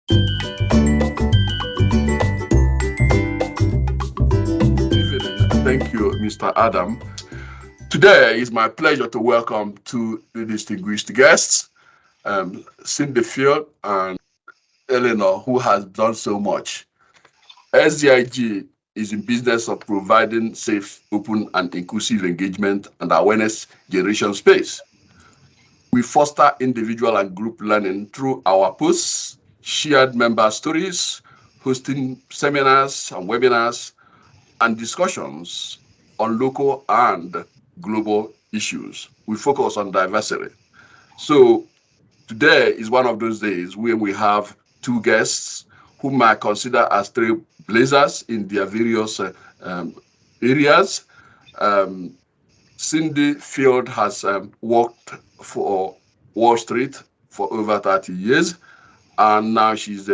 Thank you, Mr. Adam. Today is my pleasure to welcome two distinguished guests, Cindy Field and Elinor, who has done so much. SDIG is in business of providing safe, open, and inclusive engagement and awareness generation space. We foster individual and group learning through our posts, shared member stories, hosting seminars and webinars, and discussions on local and global issues. We focus on diversity. So today is one of those days where we have two guests whom I consider as trailblazers in their various areas. Um, Cindy Field has worked for Wall Street for over 30 years, and now she's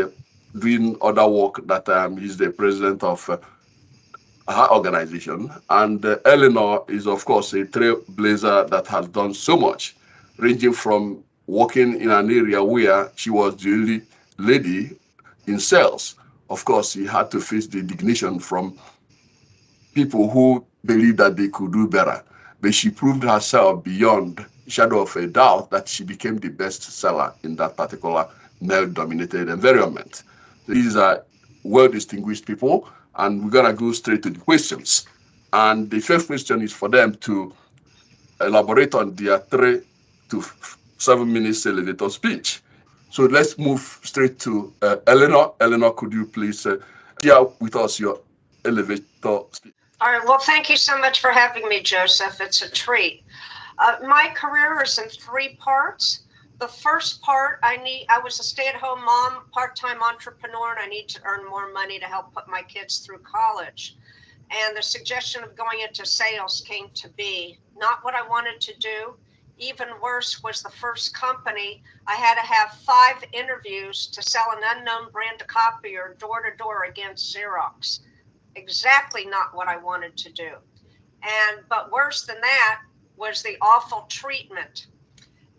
doing other work that is the president of her organization. And Elinor is, of course, a trailblazer that has done so much, ranging from working in an area where she was the only lady in sales. Of course, she had to face the indignation from people who believed that they could do better. But she proved herself beyond shadow of a doubt that she became the best seller in that particular male-dominated environment. So these are well-distinguished people, and we're gonna go straight to the questions. And the first question is for them to elaborate on their 3 to 7 minutes elevator speech. So let's move straight to Elinor. Elinor, could you please share with us your elevator speech? All right. Well, thank you so much for having me, Joseph. It's a treat. My career is in 3 parts. The first part, I was a stay-at-home mom, part-time entrepreneur, and I need to earn more money to help put my kids through college. And the suggestion of going into sales came to be not what I wanted to do. Even worse was the first company. I had to have 5 interviews to sell an unknown brand of copier door to door against Xerox. Exactly not what I wanted to do. But worse than that was the awful treatment.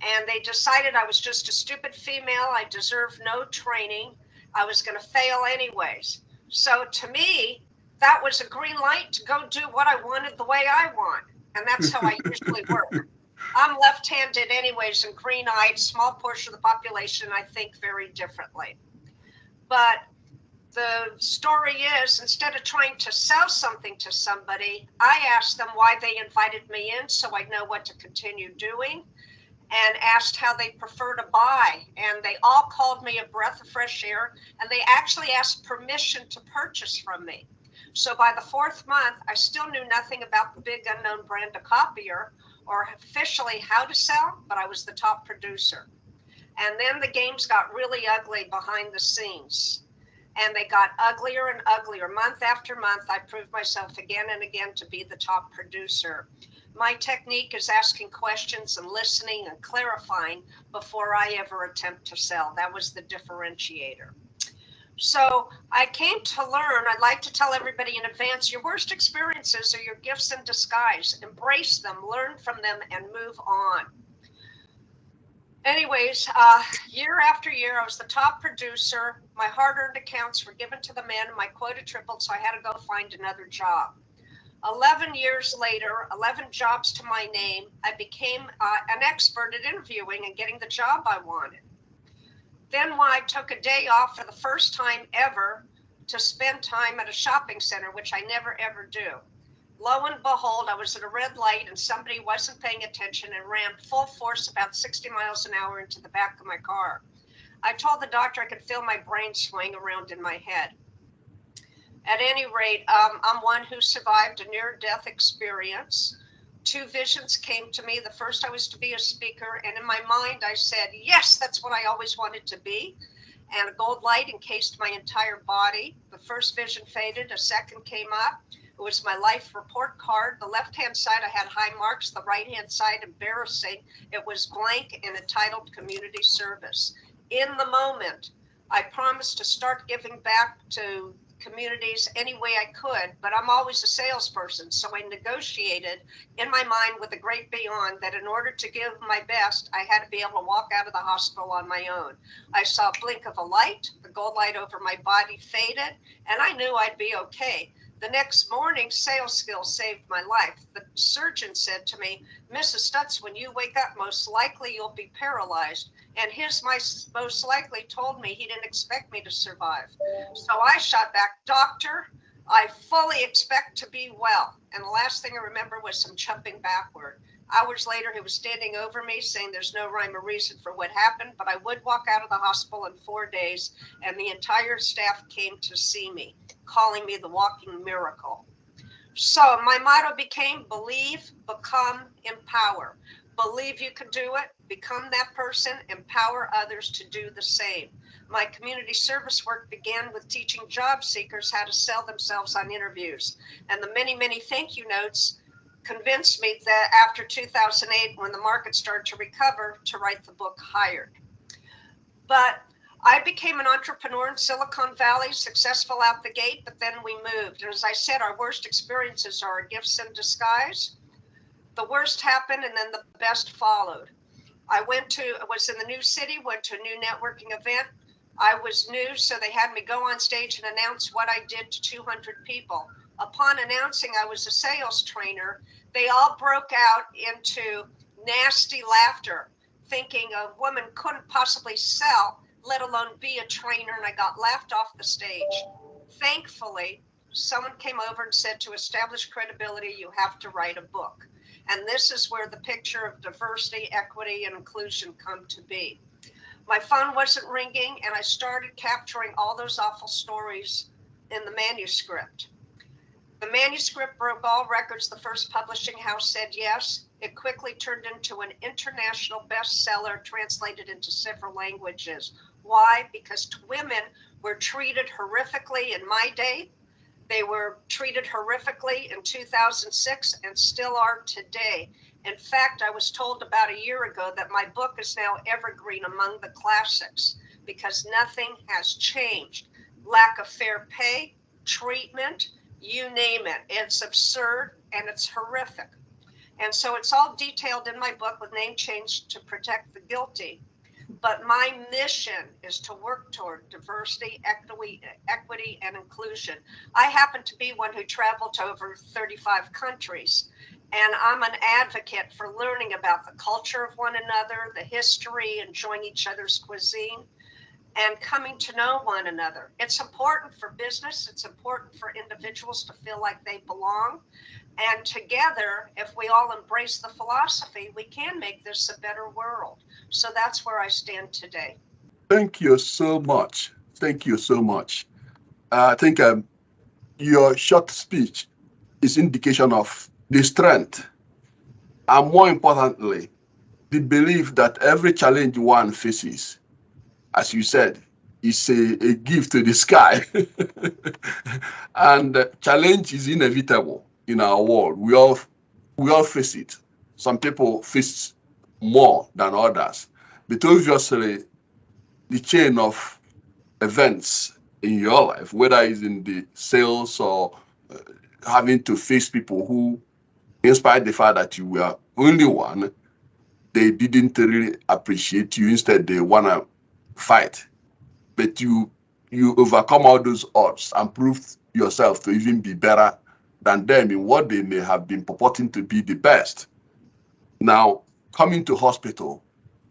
And they decided I was just a stupid female. I deserved no training. I was going to fail anyways. So to me, that was a green light to go do what I wanted the way I want. And that's how I usually work. I'm left-handed anyways and green-eyed, small portion of the population. I think very differently. But the story is, instead of trying to sell something to somebody, I asked them why they invited me in so I know what to continue doing, and asked how they prefer to buy. And they all called me a breath of fresh air, and they actually asked permission to purchase from me. So by the 4th month, I still knew nothing about the big unknown brand of copier or officially how to sell, but I was the top producer. And then the games got really ugly behind the scenes. And they got uglier and uglier. Month after month, I proved myself again and again to be the top producer. My technique is asking questions and listening and clarifying before I ever attempt to sell. That was the differentiator. So I came to learn, I'd like to tell everybody in advance, your worst experiences are your gifts in disguise. Embrace them, learn from them, and move on. Anyways, year after year, I was the top producer. My hard-earned accounts were given to the men. My quota tripled, so I had to go find another job. 11 years later, 11 jobs to my name, I became an expert at interviewing and getting the job I wanted. Then I took a day off for the first time ever to spend time at a shopping center, which I never, ever do. Lo and behold, I was at a red light and somebody wasn't paying attention and ran full force about 60 miles an hour into the back of my car. I told the doctor I could feel my brain swing around in my head. At any rate, I'm one who survived a near-death experience. 2 visions came to me. The first, I was to be a speaker, and in my mind I said, yes, that's what I always wanted to be. And a gold light encased my entire body. The first vision faded, a second came up. It was my life report card. The left-hand side, I had high marks. The right-hand side, embarrassing. It was blank and entitled community service. In the moment, I promised to start giving back to communities any way I could, but I'm always a salesperson. So I negotiated in my mind with the great beyond that in order to give my best, I had to be able to walk out of the hospital on my own. I saw a blink of a light, the gold light over my body faded, and I knew I'd be okay. The next morning, sales skills saved my life. The surgeon said to me, Mrs. Stutz, when you wake up, most likely you'll be paralyzed. And his most likely told me he didn't expect me to survive. So I shot back, doctor, I fully expect to be well. And the last thing I remember was some jumping backward. Hours later, he was standing over me saying there's no rhyme or reason for what happened, but I would walk out of the hospital in 4 days, and the entire staff came to see me, calling me the walking miracle. So my motto became believe, become, empower. Believe you can do it, become that person, empower others to do the same. My community service work began with teaching job seekers how to sell themselves on interviews. And the many, many thank you notes convinced me that after 2008, when the market started to recover, to write the book Hired. But I became an entrepreneur in Silicon Valley, successful out the gate, but then we moved. And as I said, our worst experiences are our gifts in disguise. The worst happened and then the best followed. I was in the new city, went to a new networking event. I was new, so they had me go on stage and announce what I did to 200 people. Upon announcing I was a sales trainer, they all broke out into nasty laughter, thinking a woman couldn't possibly sell, let alone be a trainer, and I got laughed off the stage. Thankfully, someone came over and said, to establish credibility, you have to write a book. And this is where the picture of diversity, equity, and inclusion come to be. My phone wasn't ringing, and I started capturing all those awful stories in the manuscript. The manuscript broke all records. The first publishing house said yes. It quickly turned into an international bestseller, translated into several languages. Why? Because women were treated horrifically in my day. They were treated horrifically in 2006 and still are today. In fact, I was told about a year ago that my book is now evergreen among the classics because nothing has changed. Lack of fair pay, treatment, you name it. It's absurd and it's horrific. And so it's all detailed in my book with name change to protect the guilty. But my mission is to work toward diversity, equity, and inclusion. I happen to be one who traveled to over 35 countries, and I'm an advocate for learning about the culture of one another, the history, enjoying each other's cuisine, and coming to know one another. It's important for business. It's important for individuals to feel like they belong. And together, if we all embrace the philosophy, we can make this a better world. So that's where I stand today. Thank you so much. Thank you so much. I think your short speech is indication of the strength and, more importantly, the belief that every challenge one faces, as you said, is a gift to the sky. And challenge is inevitable in our world. We all face it. Some people face more than others. But obviously, the chain of events in your life, whether it's in the sales or having to face people who, in spite of the fact that you were only one, they didn't really appreciate you. Instead, they want to fight. But you overcome all those odds and prove yourself to even be better than them in what they may have been purporting to be the best. Now, coming to hospital,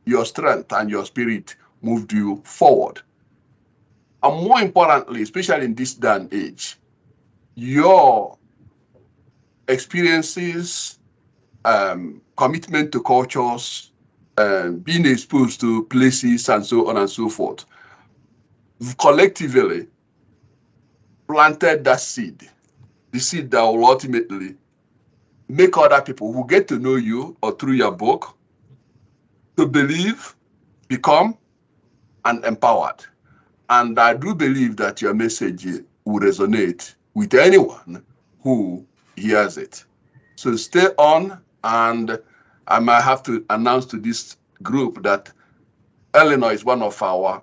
your strength and your spirit moved you forward. And more importantly, especially in this day and age, your experiences, commitment to cultures, being exposed to places and so on and so forth, collectively planted that seed, the seed that will ultimately make other people who get to know you or through your book to believe, become, and empowered. And I do believe that your message will resonate with anyone who hears it. So stay on, and I might have to announce to this group that Elinor is one of our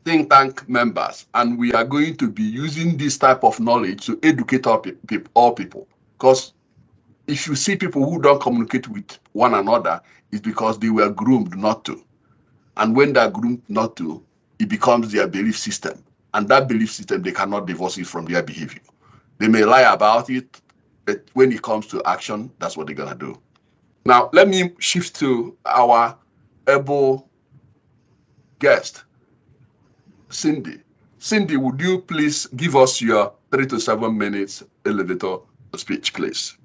think tank members, and we are going to be using this type of knowledge to educate all people. Because if you see people who don't communicate with one another, it's because they were groomed not to. And when they're groomed not to, it becomes their belief system. And that belief system, they cannot divorce it from their behavior. They may lie about it, but when it comes to action, that's what they're going to do. Now, let me shift to our able guest, Cindy. Cindy, would you please give us your 3 to 7 minutes elevator speech, please?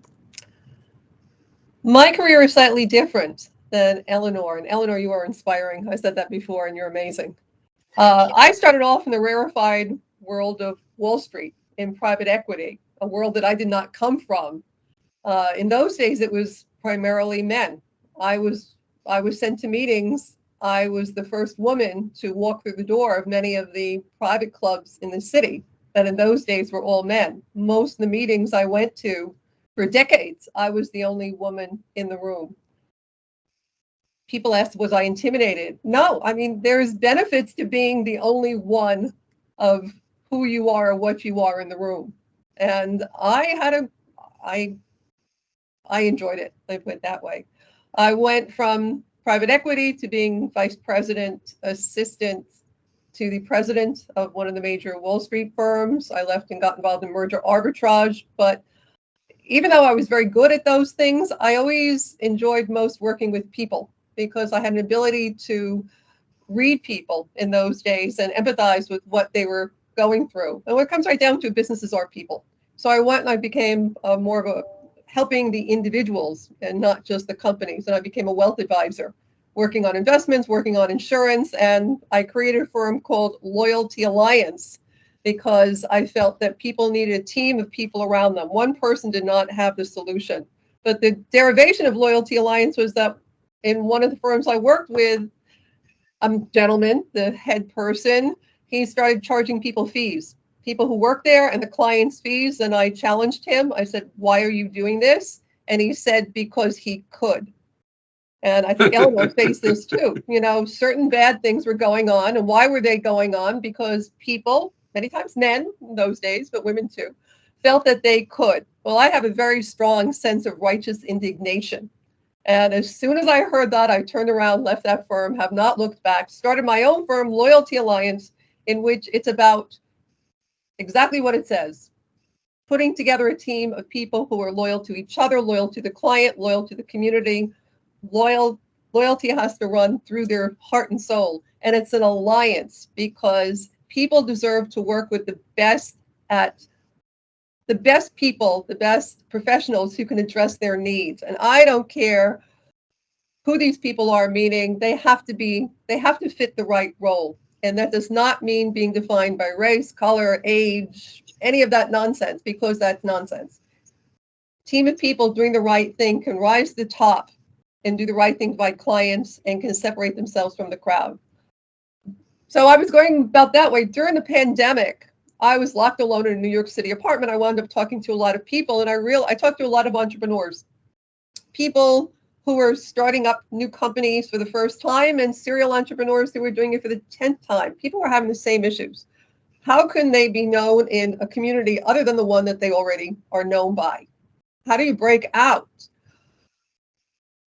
My career is slightly different than Elinor. And Elinor, you are inspiring. I said that before, and you're amazing. I started off in the rarefied world of Wall Street in private equity, a world that I did not come from. In those days, it was primarily men. I was sent to meetings. I was the first woman to walk through the door of many of the private clubs in the city that in those days were all men. Most of the meetings I went to for decades, I was the only woman in the room. People asked, was I intimidated? No, I mean, there's benefits to being the only one of who you are or what you are in the room. And I enjoyed it, let's put it that way. I went from private equity to being vice president assistant to the president of one of the major Wall Street firms. I left and got involved in merger arbitrage. But even though I was very good at those things, I always enjoyed most working with people because I had an ability to read people in those days and empathize with what they were going through. And when it comes right down to it, businesses are people. So I went and I became more of a helping the individuals and not just the companies. And I became a wealth advisor, working on investments, working on insurance. And I created a firm called Loyalty Alliance because I felt that people needed a team of people around them. One person did not have the solution. But the derivation of Loyalty Alliance was that in one of the firms I worked with, a gentleman, the head person, he started charging people fees. People who work there and the client's fees. And I challenged him. I said, why are you doing this? And he said, because he could. And I think Elinor faced this too. You know, certain bad things were going on. And why were they going on? Because people, many times men in those days, but women too, felt that they could. Well, I have a very strong sense of righteous indignation. And as soon as I heard that, I turned around, left that firm, have not looked back, started my own firm, Loyalty Alliance, in which it's about exactly what it says, putting together a team of people who are loyal to each other, loyal to the client, loyal to the community. Loyalty has to run through their heart and soul. And it's an alliance because people deserve to work with the best people, the best professionals who can address their needs. And I don't care who these people are, meaning they have to fit the right role. And that does not mean being defined by race, color, age, any of that nonsense, because that's nonsense. Team of people doing the right thing can rise to the top and do the right thing by clients and can separate themselves from the crowd. So I was going about that way. During the pandemic, I was locked alone in a New York City apartment. I wound up talking to a lot of people, and I talked to a lot of entrepreneurs, people who were starting up new companies for the first time and serial entrepreneurs who were doing it for the 10th time. People were having the same issues. How can they be known in a community other than the one that they already are known by? How do you break out?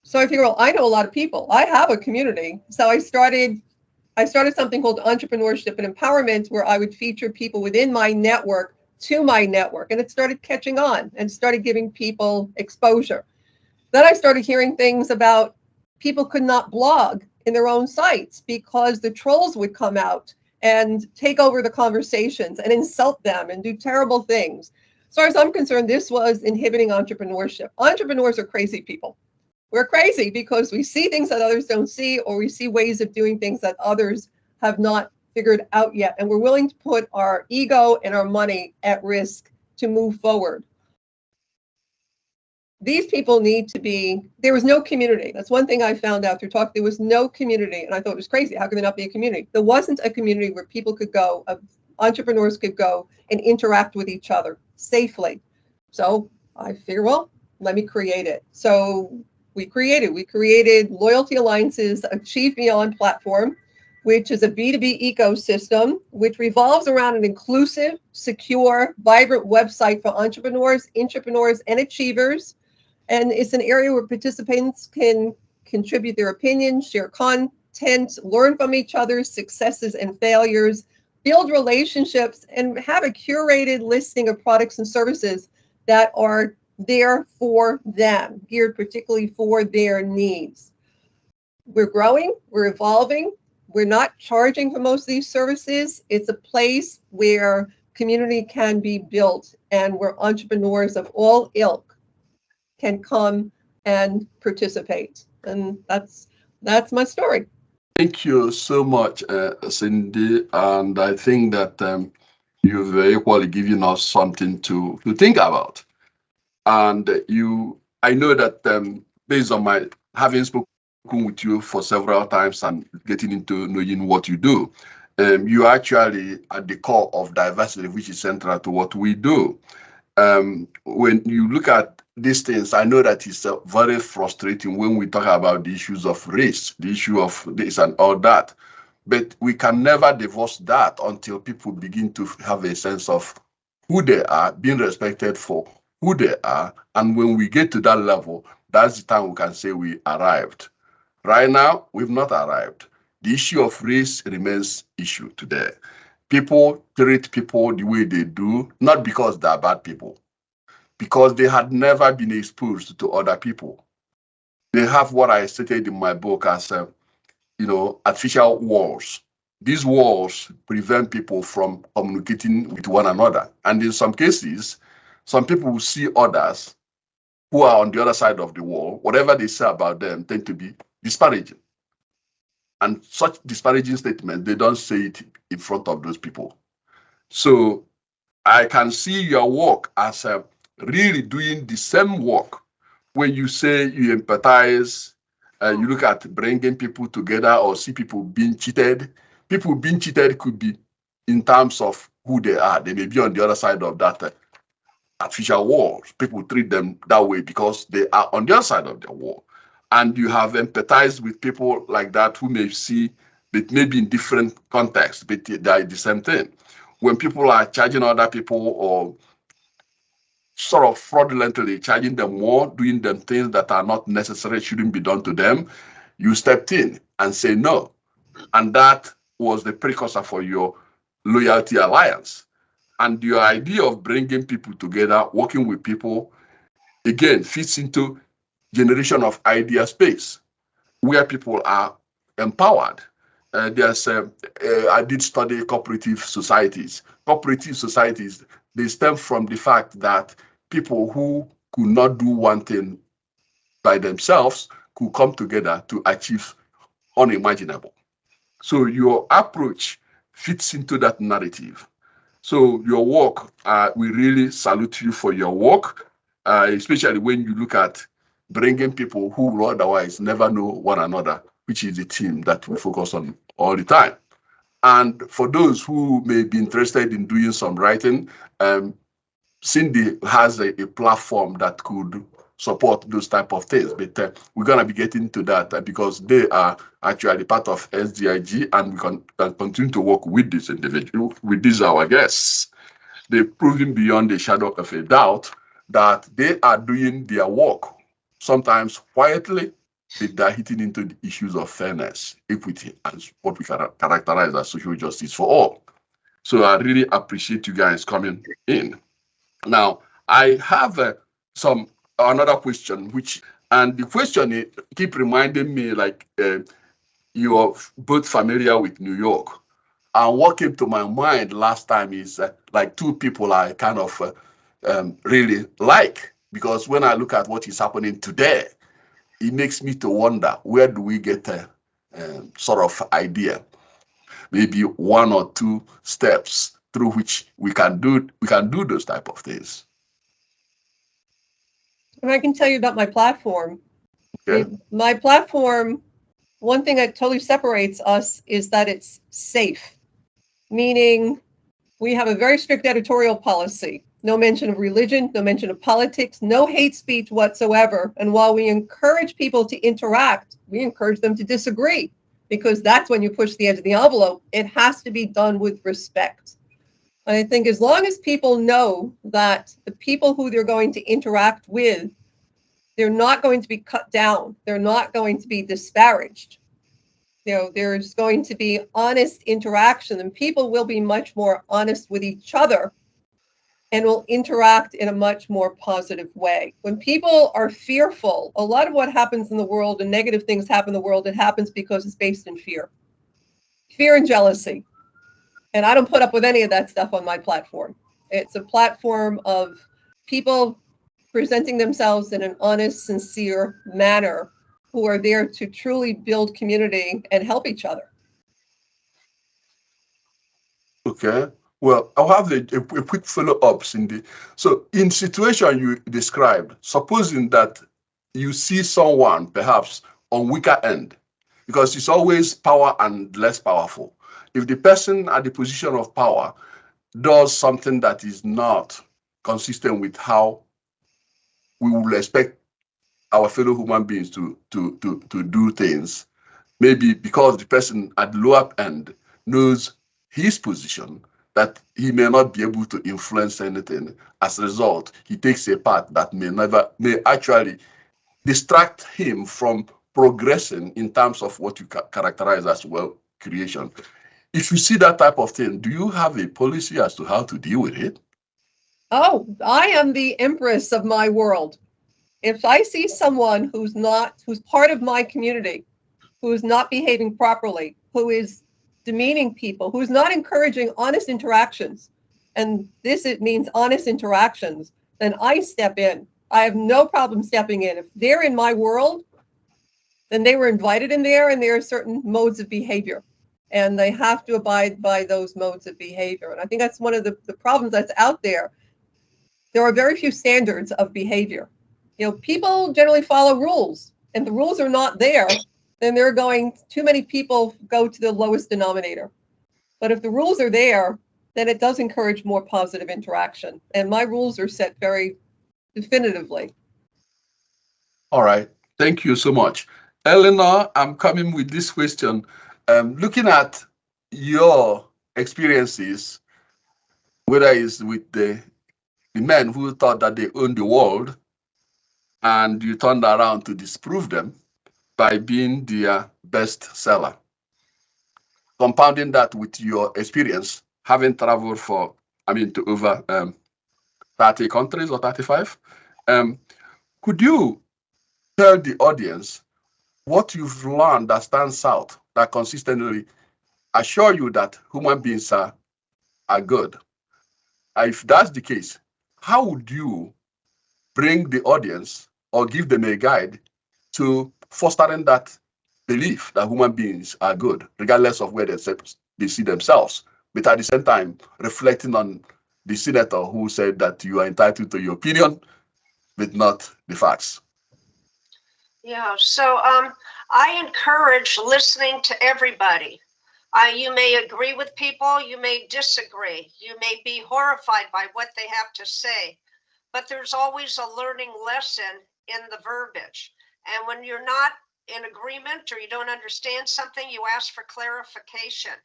So I figured, well, I know a lot of people. I have a community. So I started something called Entrepreneurship and Empowerment, where I would feature people within my network to my network. And it started catching on and started giving people exposure. Then I started hearing things about people could not blog in their own sites because the trolls would come out and take over the conversations and insult them and do terrible things. As far as I'm concerned, this was inhibiting entrepreneurship. Entrepreneurs are crazy people. We're crazy because we see things that others don't see, or we see ways of doing things that others have not figured out yet. And we're willing to put our ego and our money at risk to move forward. These people need to be, there was no community. That's one thing I found out through talk. There was no community. And I thought it was crazy. How could there not be a community? There wasn't a community where people could go, entrepreneurs could go and interact with each other safely. So I figured, well, let me create it. So we created Loyalty Alliance's Achieve Beyond platform. which is a B2B ecosystem, which revolves around an inclusive, secure, vibrant website for entrepreneurs, intrapreneurs, and achievers. And it's an area where participants can contribute their opinions, share content, learn from each other's successes and failures, build relationships, and have a curated listing of products and services that are there for them, geared particularly for their needs. We're growing, we're evolving. We're not charging for most of these services. It's a place where community can be built and where entrepreneurs of all ilk can come and participate. And that's my story. Thank you so much, Cindy. And I think that you've equally given us something to think about. And I know that based on my having spoken with you for several times and getting into knowing what you do, you are actually at the core of diversity, which is central to what we do. When you look at these things, I know that it's very frustrating when we talk about the issues of race, the issue of this and all that. But we can never divorce that until people begin to have a sense of who they are, being respected for who they are. And when we get to that level, that's the time we can say we arrived. Right now, we've not arrived. The issue of race remains issue today. People treat people the way they do, not because they're bad people, because they had never been exposed to other people. They have what I stated in my book as, artificial walls. These walls prevent people from communicating with one another. And in some cases, some people will see others who are on the other side of the wall. Whatever they say about them tend to be disparaging. And such disparaging statements, they don't say it in front of those people. So I can see your work as really doing the same work. When you say you empathize, you look at bringing people together or see people being cheated. People being cheated could be in terms of who they are. They may be on the other side of that artificial wall. People treat them that way because they are on the other side of the wall. And you have empathized with people like that who may see, but maybe in different contexts, but they are the same thing. When people are charging other people or sort of fraudulently charging them more, doing them things that are not necessary, shouldn't be done to them, you stepped in and say no. And that was the precursor for your Loyalty Alliance. And your idea of bringing people together, working with people, again, fits into generation of idea space, where people are empowered. I did study cooperative societies. Cooperative societies, they stem from the fact that people who could not do one thing by themselves could come together to achieve unimaginable. So your approach fits into that narrative. So your work, we really salute you for your work, especially when you look at bringing people who will otherwise never know one another, which is the theme that we focus on all the time. And for those who may be interested in doing some writing, Cindy has a platform that could support those type of things. But we're going to be getting to that because they are actually part of SDIG, and we can continue to work with this individual, with these our guests. They've proven beyond a shadow of a doubt that they are doing their work, sometimes quietly, but they're hitting into the issues of fairness, equity, and what we characterize as social justice for all. So I really appreciate you guys coming in. Now, I have another question, and the question is, keep reminding me, like, you're both familiar with New York. And what came to my mind last time is like two people I kind of really like, because when I look at what is happening today, it makes me to wonder, where do we get a sort of idea, maybe one or two steps through which we can do those type of things. And I can tell you about my platform. Okay. My platform, one thing that totally separates us is that it's safe, meaning we have a very strict editorial policy. No mention of religion, no mention of politics, no hate speech whatsoever. And while we encourage people to interact, we encourage them to disagree. because that's when you push the edge of the envelope. It has to be done with respect. And I think as long as people know that the people who they're going to interact with, they're not going to be cut down, they're not going to be disparaged. There's going to be honest interaction, and people will be much more honest with each other and will interact in a much more positive way. When people are fearful, a lot of what happens in the world and negative things happen in the world, it happens because it's based in fear and jealousy. And I don't put up with any of that stuff on my platform. It's a platform of people presenting themselves in an honest, sincere manner, who are there to truly build community and help each other. Okay. Well, I'll have a quick follow-up, Cindy. So in situation you described, supposing that you see someone perhaps on weaker end, because it's always power and less powerful. If the person at the position of power does something that is not consistent with how we will expect our fellow human beings to do things, maybe because the person at the lower end knows his position, that he may not be able to influence anything. As a result, he takes a path that may actually distract him from progressing in terms of what you characterize as wealth creation. If you see that type of thing, do you have a policy as to how to deal with it? Oh, I am the empress of my world. If I see someone who's part of my community, who is not behaving properly, who is demeaning people, who is not encouraging honest interactions, and it means honest interactions, then I step in. I have no problem stepping in. If they're in my world, then they were invited in there, and there are certain modes of behavior, and they have to abide by those modes of behavior. And I think that's one of the problems that's out there. There are very few standards of behavior. People generally follow rules, and the rules are not there, then too many people go to the lowest denominator. But if the rules are there, then it does encourage more positive interaction. And my rules are set very definitively. All right. Thank you so much. Elinor, I'm coming with this question. Looking at your experiences, whether it's with the men who thought that they owned the world, and you turned around to disprove them by being their best seller. Compounding that with your experience, having traveled to over 30 countries or 35, could you tell the audience what you've learned that stands out, that consistently assure you that human beings are good? If that's the case, how would you bring the audience or give them a guide to fostering that belief that human beings are good, regardless of where they see themselves, but at the same time reflecting on the senator who said that you are entitled to your opinion, but not the facts? Yeah, so I encourage listening to everybody. You may agree with people, you may disagree, you may be horrified by what they have to say, but there's always a learning lesson in the verbiage. And when you're not in agreement or you don't understand something, you ask for clarification,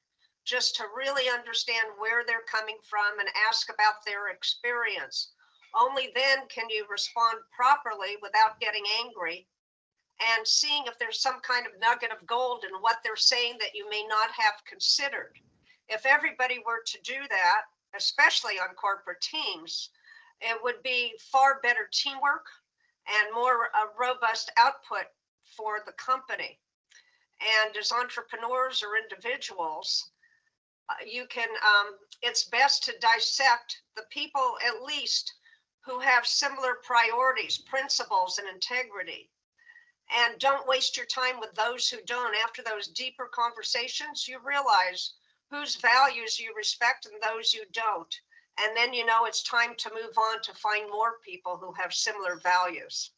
just to really understand where they're coming from and ask about their experience. Only then can you respond properly without getting angry, and seeing if there's some kind of nugget of gold in what they're saying that you may not have considered. If everybody were to do that, especially on corporate teams, it would be far better teamwork and more robust output for the company. And as entrepreneurs or individuals, it's best to dissect the people at least who have similar priorities, principles, and integrity. And don't waste your time with those who don't. After those deeper conversations, you realize whose values you respect and those you don't. And then it's time to move on to find more people who have similar values.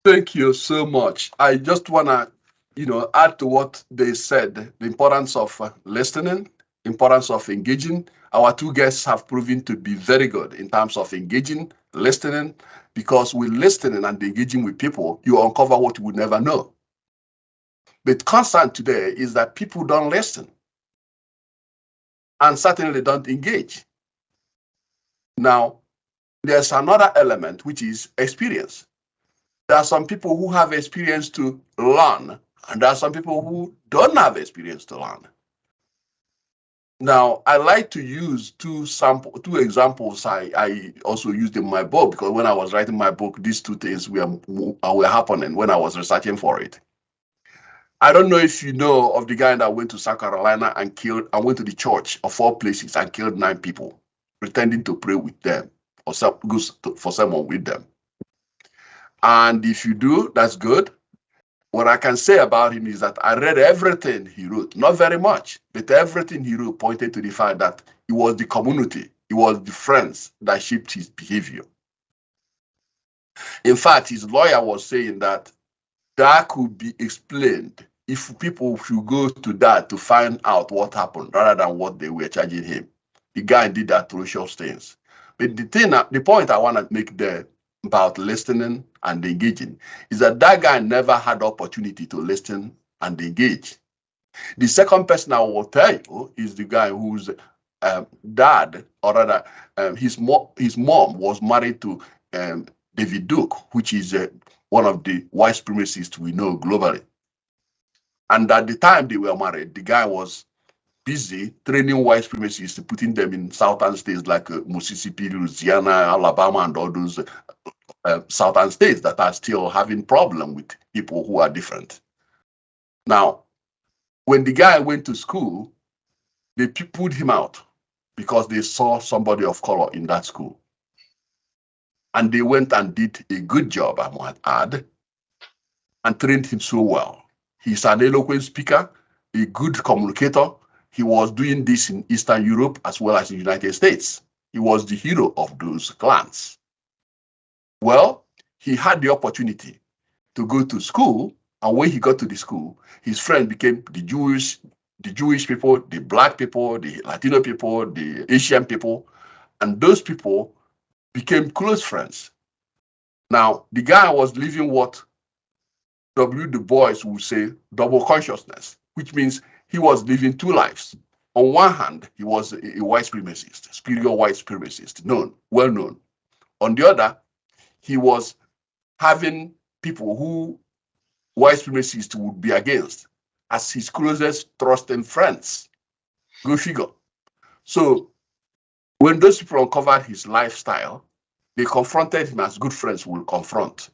Thank you so much. I just want to, add to what they said, the importance of listening, importance of engaging. Our two guests have proven to be very good in terms of engaging, listening, because with listening and engaging with people, you uncover what you would never know. But constant today is that people don't listen and certainly don't engage. Now, there's another element, which is experience. There are some people who have experience to learn, and there are some people who don't have experience to learn. Now, I like to use two examples I also used in my book, because when I was writing my book, these two things were happening when I was researching for it. I don't know if you know of the guy that went to South Carolina and went to the church of all places and killed 9 people, pretending to pray with them or for someone with them. And if you do, that's good. What I can say about him is that I read everything he wrote, not very much, but everything he wrote pointed to the fact that it was the community, it was the friends that shaped his behavior. In fact, his lawyer was saying that could be explained if people should go to that to find out what happened rather than what they were charging him. The guy did atrocious things. But the point I want to make there about listening and engaging is that guy never had the opportunity to listen and engage. The second person I will tell you is the guy whose dad, or rather his mom was married to David Duke, which is one of the white supremacists we know globally. And at the time they were married, the guy was busy training white supremacists, putting them in southern states like Mississippi, Louisiana, Alabama, and all those southern states that are still having problem with people who are different. Now, when the guy went to school, they pulled him out because they saw somebody of color in that school. And they went and did a good job, I might add, and trained him so well. He's an eloquent speaker, a good communicator. He was doing this in Eastern Europe as well as in the United States. He was the hero of those clans. Well, he had the opportunity to go to school, and when he got to the school, his friend became the Jewish people, the Black people, the Latino people, the Asian people, and those people became close friends. Now, the guy was living what W. Du Bois would say double consciousness, which means he was living 2 lives. On one hand, he was a white supremacist, spiritual white supremacist, well known. On the other, he was having people who white supremacists would be against as his closest trusted friends. Go figure. So when those people uncovered his lifestyle, they confronted him as good friends will confront.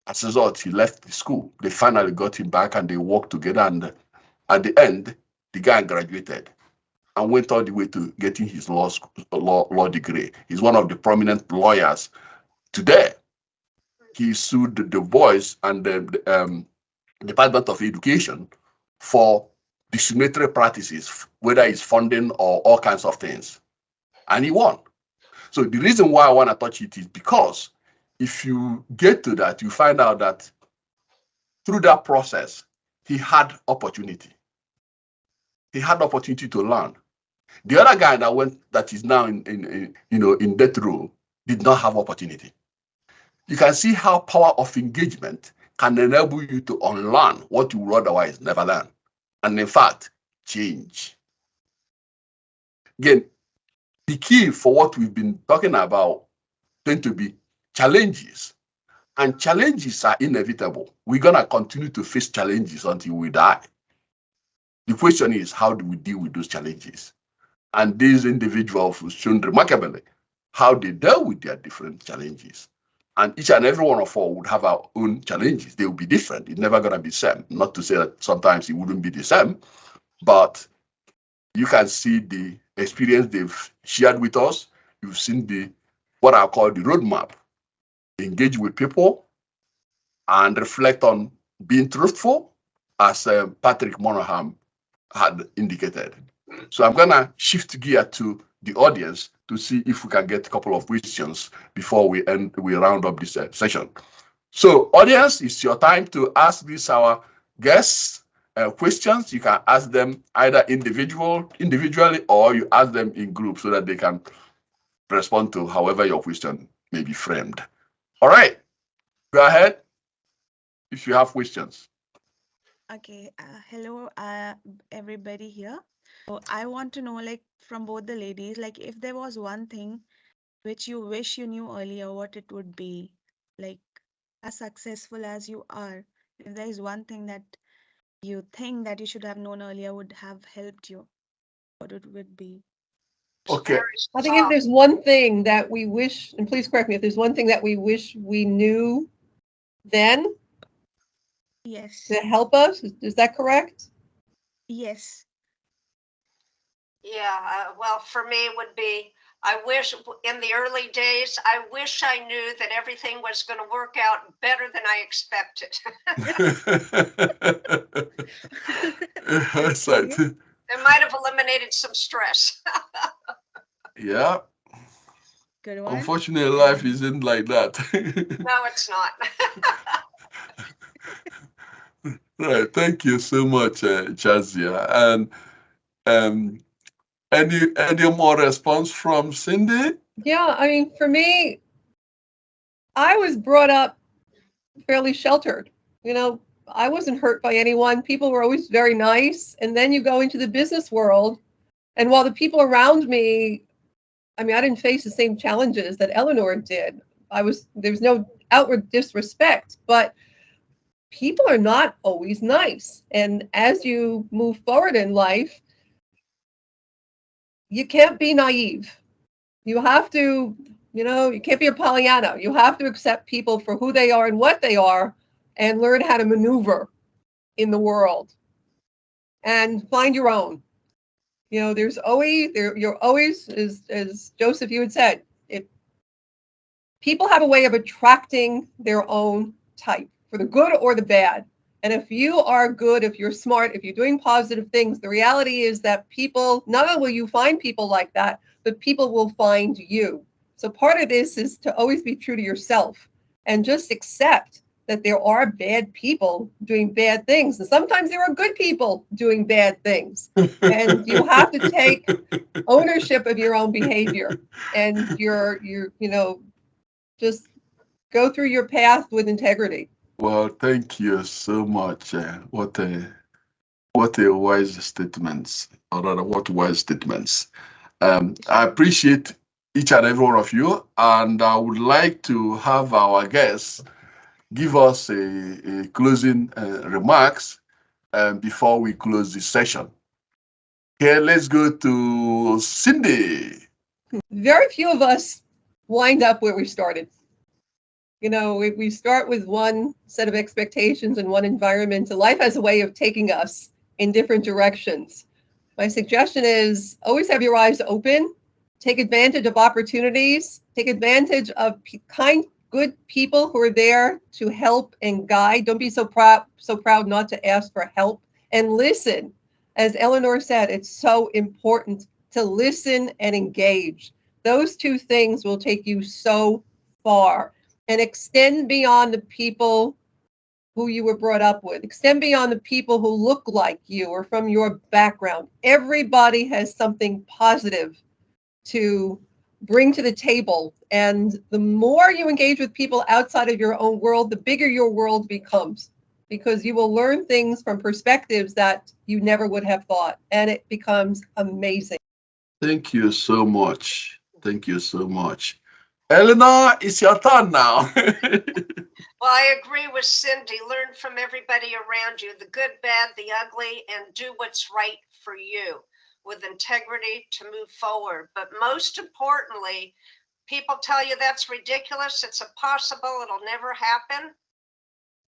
As a result, he left the school. They finally got him back and they worked together. And at the end, the guy graduated and went all the way to getting his law degree. He's one of the prominent lawyers today. He sued the boys and the Department of Education for discriminatory practices, whether it's funding or all kinds of things. And he won. So the reason why I want to touch it is because if you get to that, you find out that through that process, he had opportunity. He had opportunity to learn. The other guy that is now in death row did not have opportunity. You can see how power of engagement can enable you to unlearn what you would otherwise never learn. And in fact, change. Again, the key for what we've been talking about tend to be challenges. And challenges are inevitable. We're going to continue to face challenges until we die. The question is, how do we deal with those challenges? And these individuals have shown remarkably how they dealt with their different challenges. And each and every one of us would have our own challenges. They will be different. It's never going to be the same. Not to say that sometimes it wouldn't be the same, but you can see the experience they've shared with us. You've seen what I call the roadmap. Engage with people and reflect on being truthful, as Patrick Monahan had indicated. So I'm going to shift gear to the audience to see if we can get a couple of questions before we round up this session. So audience, it's your time to ask our guests questions. You can ask them either individually, or you ask them in groups so that they can respond to however your question may be framed. All right, go ahead if you have questions. Okay, hello, everybody here. So I want to know, like, from both the ladies, like, if there was one thing which you wish you knew earlier, what it would be. Like, as successful as you are, if there is one thing that you think that you should have known earlier would have helped you, what it would be. Okay. Very I think if soft. there's one thing that we wish, and please correct me, if there's one thing that we wish we knew then Yes, to help us, is that correct? yes, Yeah, well, for me it would be, I wish in the early days, I wish I knew that everything was going to work out better than I expected. That's right. okay, It might have eliminated some stress. Yeah. good one. Unfortunately, life And isn't like that. No, it's not. Right. Thank you so much, Jazia. And um, any more response from Cindy? Yeah, I mean, for me, I was brought up fairly sheltered. You know, I wasn't hurt by anyone. People were always very nice. And then you go into the business world, and while the people around me, I mean, I didn't face the same challenges that Elinor did. There was no outward disrespect, but people are not always nice. And as you move forward in life, you can't be naive. You have to, you can't be a Pollyanna. You have to accept people for who they are and what they are and learn how to maneuver in the world and find your own. You're always, as Joseph, you had said, if people have a way of attracting their own type for the good or the bad. And if you are good, if you're smart, if you're doing positive things, the reality is that people, not only will you find people like that, but people will find you. So part of this is to always be true to yourself and just accept that there are bad people doing bad things. And sometimes there are good people doing bad things. And you have to take ownership of your own behavior and just go through your path with integrity. Well, thank you so much. What a wise statements, or rather, what wise statements. I appreciate each and every one of you, and I would like to have our guests give us a closing remarks before we close this session. Okay, let's go to Cindy. Very few of us wind up where we started. We start with one set of expectations and one environment, and life has a way of taking us in different directions. My suggestion is always have your eyes open, take advantage of opportunities, take advantage of kind, good people who are there to help and guide. Don't be so proud not to ask for help, and listen. As Elinor said, it's so important to listen and engage. Those two things will take you so far and extend beyond the people who you were brought up with. Extend beyond the people who look like you or from your background. Everybody has something positive to bring to the table. And the more you engage with people outside of your own world, the bigger your world becomes, because you will learn things from perspectives that you never would have thought. And it becomes amazing. Thank you so much. Thank you so much. Eleanor, it's your turn now. Well, I agree with Cindy. Learn from everybody around you, the good, bad, the ugly, and do what's right for you with integrity to move forward. But most importantly, people tell you that's ridiculous, it's impossible, it'll never happen.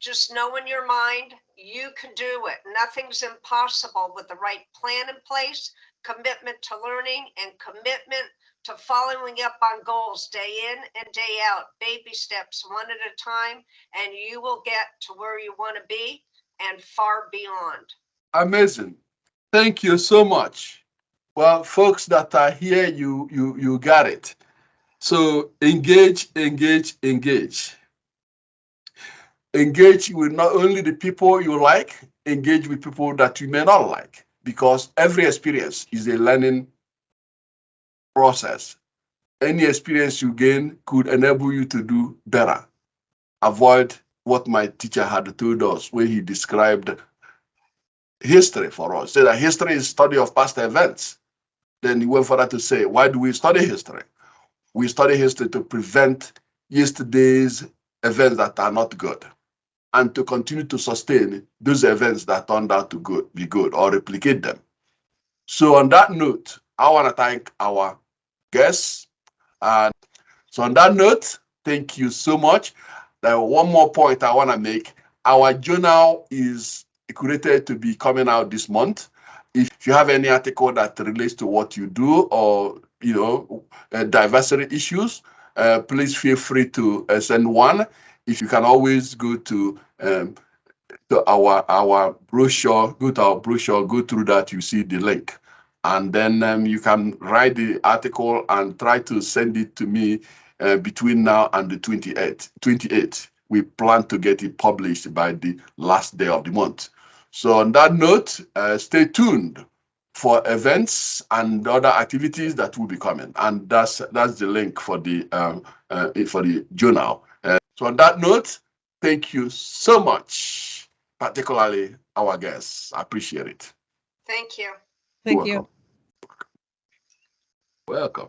Just know in your mind you can do it. Nothing's impossible with the right plan in place, commitment to learning, and commitment to following up on goals day in and day out, baby steps, one at a time, and you will get to where you want to be and far beyond. Amazing. Thank you so much. Well, folks that are here, you got it. So engage, engage, engage. Engage with not only the people you like, engage with people that you may not like, because every experience is a learning process. Any experience you gain could enable you to do better. Avoid what my teacher had told us when he described history for us. Say that history is study of past events. Then he went further to say, why do we study history? We study history to prevent yesterday's events that are not good, and to continue to sustain those events that turned out to be good, or replicate them. So on that note, I want to thank our guests. And so on that note, thank you so much. One more point I want to make. Our journal is curated to be coming out this month. If you have any article that relates to what you do, or diversity issues, please feel free to send one. If you can always go to our brochure, go to our brochure, go through that, you see the link. And then you can write the article and try to send it to me between now and the 28th. We plan to get it published by the last day of the month. So on that note, stay tuned for events and other activities that will be coming. And that's the link for the journal. So on that note, thank you so much, particularly our guests. I appreciate it. Thank you. Thank You're you. welcome. Welcome.